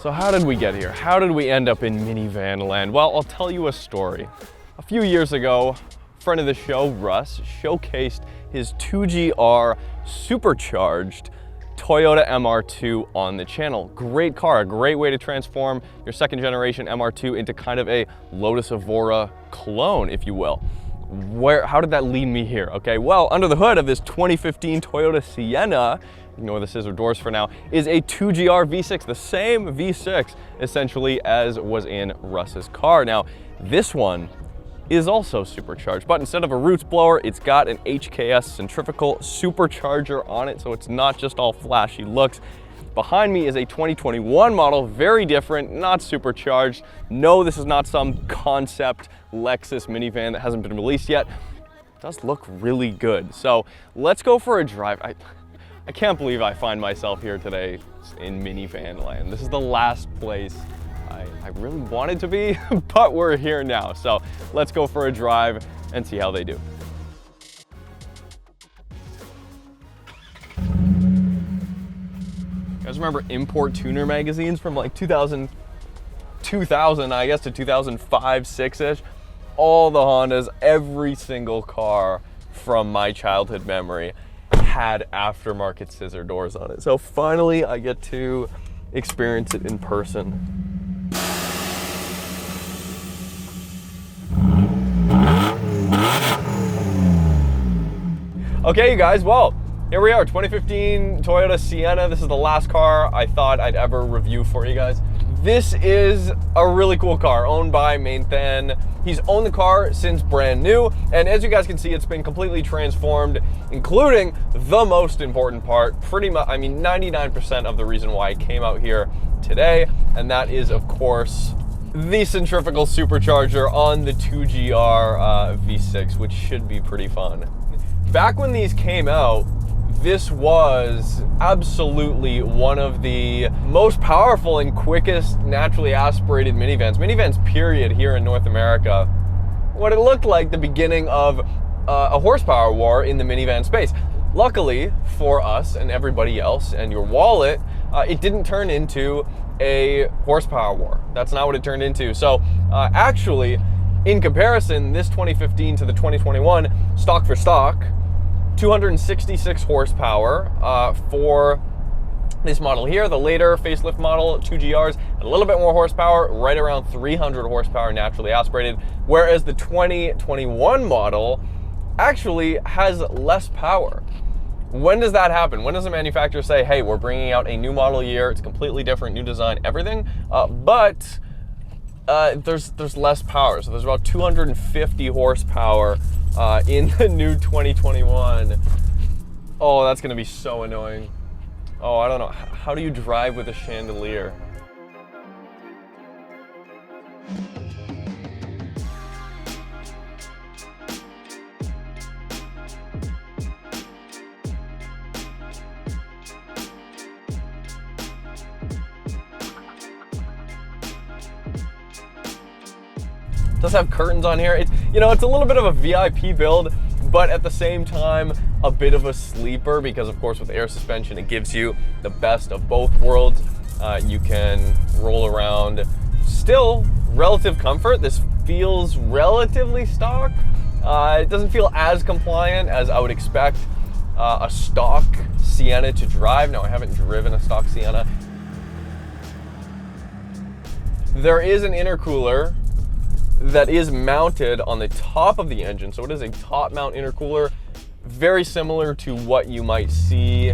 So how did we get here? How did we end up in minivan land? Well, I'll tell you a story. A few years ago, a friend of the show, Russ, showcased his 2GR supercharged Toyota MR2 on the channel. Great car, a great way to transform your second generation MR2 into kind of a Lotus Evora clone, if you will. How did that lead me here? Okay, well, under the hood of this 2015 Toyota Sienna, ignore the scissor doors for now, is a 2GR V6, the same V6 essentially as was in Russ's car. Now, this one is also supercharged, but instead of a roots blower, it's got an HKS centrifugal supercharger on it, so it's not just all flashy looks. Behind me is a 2021 model, very different, not supercharged. No, this is not some concept Lexus minivan that hasn't been released yet. It does look really good. So let's go for a drive. I can't believe I find myself here today in minivan land. This is the last place I really wanted to be, but we're here now. So let's go for a drive and see how they do. You guys remember import tuner magazines from like 2000, I guess, to 2005, 6-ish? All the Hondas, every single car from my childhood memory had aftermarket scissor doors on it. So finally I get to experience it in person. Okay, you guys, well, here we are, 2015 Toyota Sienna. This is the last car I thought I'd ever review for you guys. This is a really cool car owned by Mainthan. He's owned the car since brand new, and as you guys can see, it's been completely transformed, including the most important part, pretty much, 99% of the reason why I came out here today, and that is, of course, the centrifugal supercharger on the 2GR V6, which should be pretty fun. Back when these came out, this was absolutely one of the most powerful and quickest naturally aspirated minivans period here in North America. What it looked like the beginning of a horsepower war in the minivan space. Luckily for us and everybody else and your wallet, it didn't turn into a horsepower war. That's not what it turned into. So actually, in comparison, this 2015 to the 2021, stock for stock, 266 horsepower for this model here. The later facelift model, 2GRs, a little bit more horsepower, right around 300 horsepower naturally aspirated, whereas the 2021 model actually has less power. When does that happen? When does the manufacturer say, hey, we're bringing out a new model year, it's completely different, new design, everything, but there's less power. So there's about 250 horsepower in the new 2021. Oh, that's gonna be so annoying. Oh, I don't know. How do you drive with a chandelier? It does have curtains on here. It's, you know, it's a little bit of a VIP build, but at the same time, a bit of a sleeper because, of course, with air suspension, it gives you the best of both worlds. You can roll around. Still, relative comfort. This feels relatively stock. It doesn't feel as compliant as I would expect a stock Sienna to drive. Now, I haven't driven a stock Sienna. There is an intercooler that is mounted on the top of the engine. So it is a top mount intercooler, very similar to what you might see,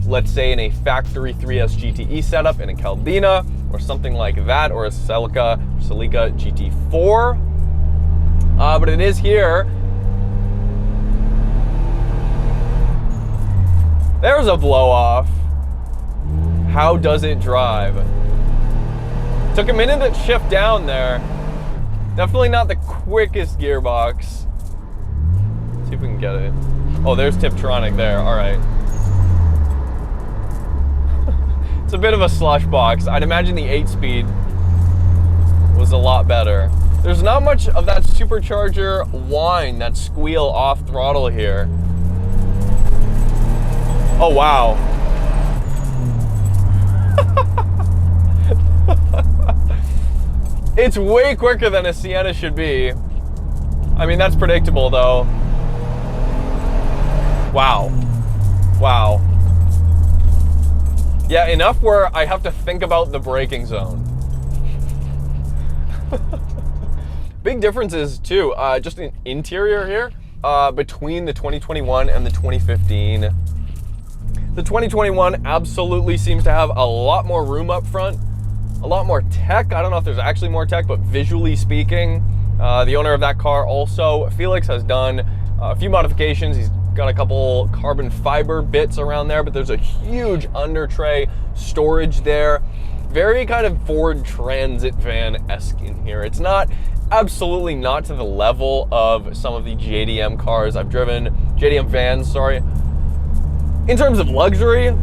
let's say, in a factory 3S GTE setup in a Caldina or something like that, or a Celica GT4. But it is here. There's a blow off. How does it drive? Took a minute to shift down there. Definitely not the quickest gearbox. Let's see if we can get it. Oh, there's Tiptronic there, all right. It's a bit of a slush box. I'd imagine the 8-speed was a lot better. There's not much of that supercharger whine, that squeal off throttle here. Oh, wow. It's way quicker than a Sienna should be. I mean, that's predictable though. Wow. Wow. Yeah, enough where I have to think about the braking zone. Big differences too, just in interior here, between the 2021 and the 2015. The 2021 absolutely seems to have a lot more room up front, a lot more tech. I don't know if there's actually more tech, but visually speaking, the owner of that car also, Felix, has done a few modifications. He's got a couple carbon fiber bits around there, but there's a huge under tray storage there. Very kind of Ford Transit van-esque in here. It's not, absolutely not to the level of some of the JDM cars I've driven, JDM vans, sorry, in terms of luxury,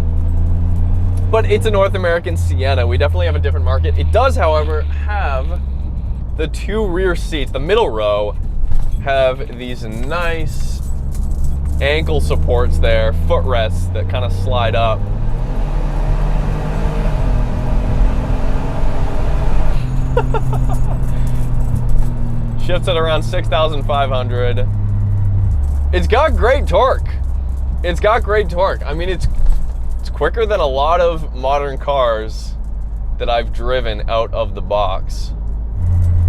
but it's a North American Sienna. We definitely have a different market. It does, however, have the two rear seats. The middle row have these nice ankle supports there, footrests that kind of slide up. Shifts at around 6,500. It's got great torque. It's got great torque. I mean, it's quicker than a lot of modern cars that I've driven out of the box.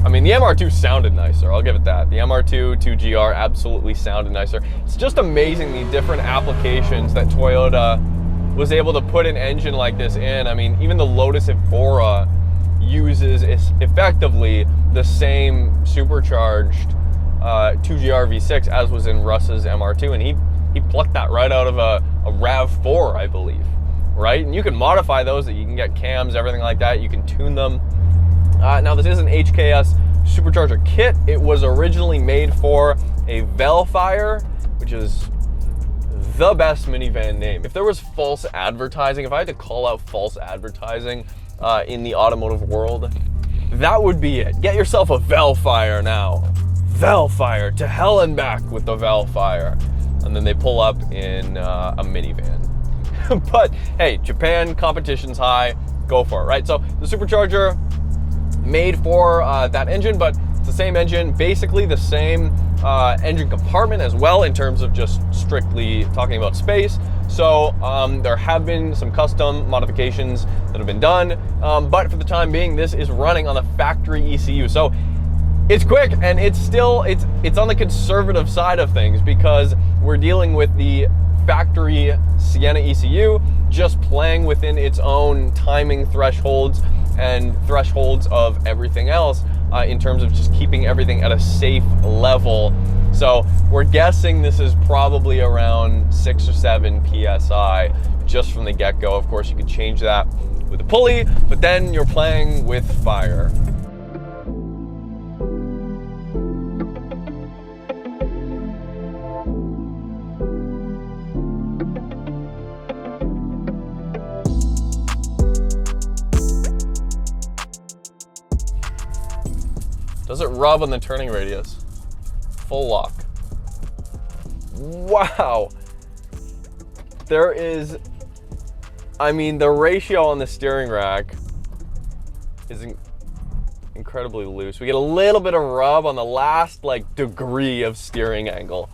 I mean, the MR2 sounded nicer, I'll give it that. The MR2 2GR absolutely sounded nicer. It's just amazing the different applications that Toyota was able to put an engine like this in. I mean, even the Lotus Evora uses effectively the same supercharged 2GR V6 as was in Russ's MR2, and he plucked that right out of a RAV4, I believe, right? And you can modify those, that you can get cams, everything like that. You can tune them. Now, this is an Hks Supercharger Kit. It was originally made for a Velfire, which is the best minivan name. If there was false advertising, if I had to call out false advertising in the automotive world, that would be it. Get yourself a Velfire now. Velfire, to hell and back with the Velfire. And then they pull up in a minivan. But hey, Japan, competition's high, go for it, right? So the Supercharger, made for that engine, but it's the same engine, basically the same engine compartment as well in terms of just strictly talking about space. So there have been some custom modifications that have been done, but for the time being, this is running on the factory ECU. So it's quick, and it's still, it's on the conservative side of things because we're dealing with the factory Sienna ECU just playing within its own timing thresholds and thresholds of everything else in terms of just keeping everything at a safe level. So we're guessing this is probably around 6 or 7 PSI just from the get-go. Of course, you could change that with a pulley, but then you're playing with fire. Does it rub on the turning radius? Full lock. Wow. There is, I mean, the ratio on the steering rack is incredibly loose. We get a little bit of rub on the last degree of steering angle.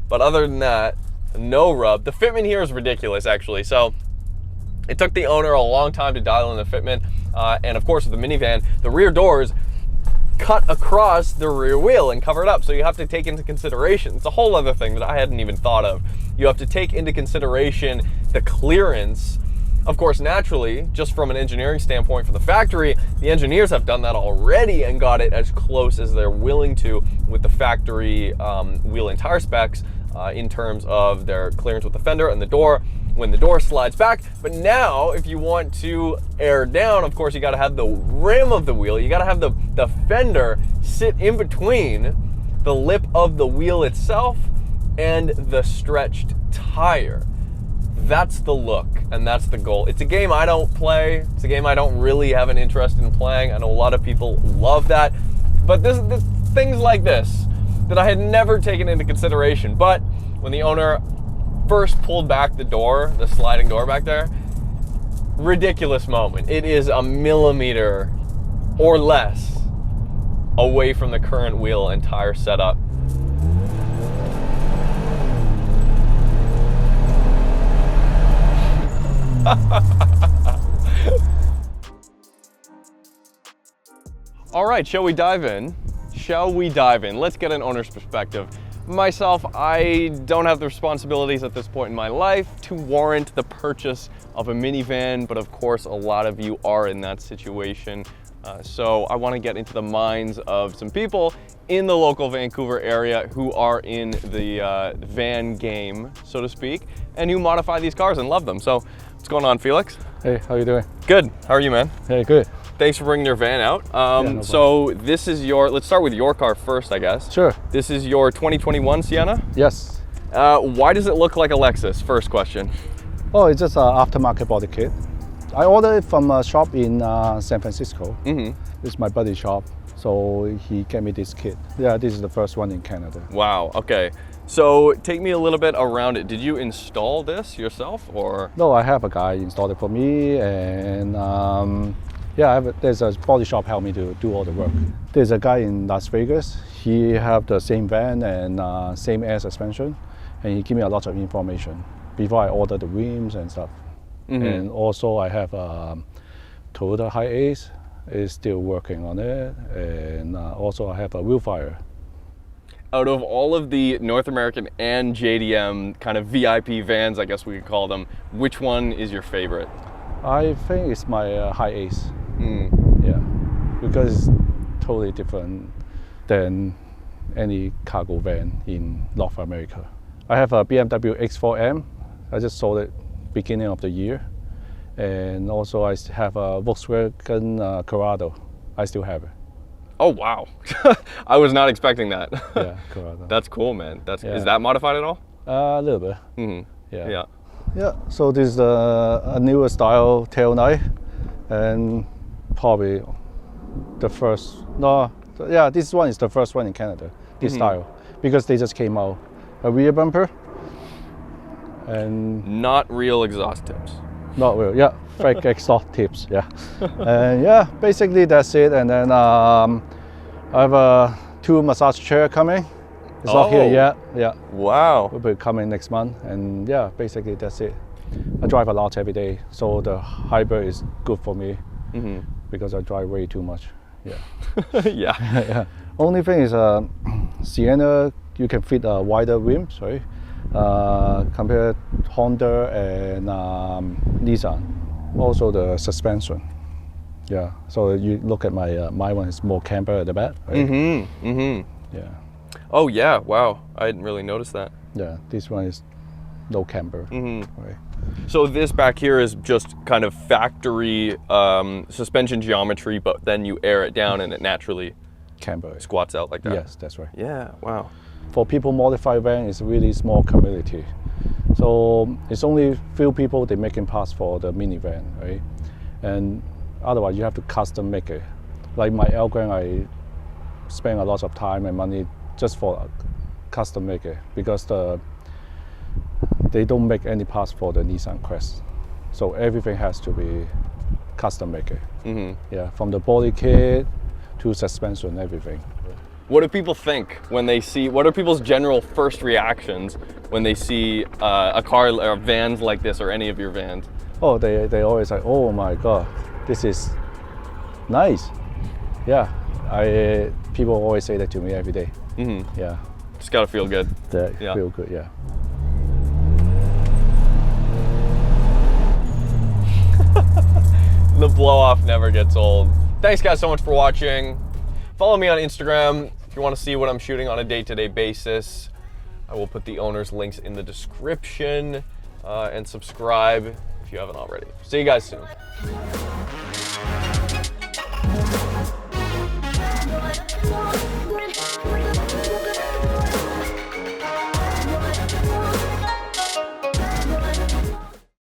But other than that, no rub. The fitment here is ridiculous, actually. So it took the owner a long time to dial in the fitment. And of course, with the minivan, the rear doors cut across the rear wheel and cover it up. So you have to take into consideration, it's a whole other thing that I hadn't even thought of. You have to take into consideration the clearance. Of course, naturally, just from an engineering standpoint for the factory, the engineers have done that already and got it as close as they're willing to with the factory wheel and tire specs in terms of their clearance with the fender and the door when the door slides back. But now, if you want to air down, of course, you gotta have the rim of the wheel. You gotta have the fender sit in between the lip of the wheel itself and the stretched tire. That's the look, and that's the goal. It's a game I don't play. It's a game I don't really have an interest in playing. I know a lot of people love that, but this things like this that I had never taken into consideration. But when the owner first pulled back the door, the sliding door back there, ridiculous moment. It is a millimeter or less away from the current wheel and tire setup. All right, shall we dive in? Shall we dive in? Let's get an owner's perspective. Myself, I don't have the responsibilities at this point in my life to warrant the purchase of a minivan, but of course a lot of you are in that situation. So I want to get into the minds of some people in the local Vancouver area who are in the van game, so to speak, and who modify these cars and love them. So what's going on, Felix? Hey, how you doing? Good. How are you, man? Hey, good. Thanks for bringing your van out. No so this is your, let's start with your car first, I guess. Sure. This is your 2021 Sienna? Yes. Why does it look like a Lexus? First question. Oh, it's just an aftermarket body kit. I ordered it from a shop in San Francisco. It's my buddy's shop, so he gave me this kit. Yeah, this is the first one in Canada. Wow, okay. So take me a little bit around it. Did you install this yourself, or? No, I have a guy installed it for me, and yeah, there's a body shop help me to do all the work. There's a guy in Las Vegas. He have the same van and same air suspension, and he give me a lot of information before I order the rims and stuff. And also I have a Toyota Hks is still working on it, and also I have a wheel fire. Out of all of the North American and JDM kind of VIP vans, I guess we could call them, which one is your favorite? I think it's my Hks. Yeah, because it's totally different than any cargo van in North America. I have a BMW X4M. I just sold it beginning of the year, and also I have a Volkswagen Corrado. I still have it. Oh wow! I was not expecting that. Yeah, Corrado. That's cool, man. Yeah. Is that modified at all? A little bit. Yeah. Yeah. So this is a newer style tail knife, and probably the first. No, yeah, this one is the first one in Canada. This style, because they just came out. A rear bumper. And not real exhaust tips. Not real, yeah, fake exhaust tips, yeah. And yeah, basically that's it. And then I have 2 massage chair coming. It's not here yet, yeah. Wow. Will be coming next month. And yeah, basically that's it. I drive a lot every day, so the hybrid is good for me because I drive way too much, yeah. Yeah. Yeah. Only thing is Sienna, you can fit wider rims, right? Compared Honda and Nissan. Also the suspension. Yeah. So you look at my one is more camber at the back, right? Yeah. Oh yeah. Wow. I didn't really notice that. Yeah. This one is no camber. Right. So this back here is just kind of factory suspension geometry, but then you air it down and it naturally camber squats out like that. Yes, that's right. Yeah. Wow. For people modify van, it's really small community. So it's only few people they making parts for the minivan, right? And otherwise you have to custom make it. Like my Elgram, I spend a lot of time and money just for custom make it because they don't make any parts for the Nissan Quest. So everything has to be custom make it. Yeah, from the body kit to suspension, everything. What do people think when they see, what are people's general first reactions when they see a car or vans like this or any of your vans? Oh, they always say, oh my God, this is nice. Yeah, people always say that to me every day. Yeah. Just gotta feel good. Feel good, yeah. The blow off never gets old. Thanks guys so much for watching. Follow me on Instagram if you want to see what I'm shooting on a day-to-day basis. I will put the owner's links in the description and subscribe if you haven't already. See you guys soon.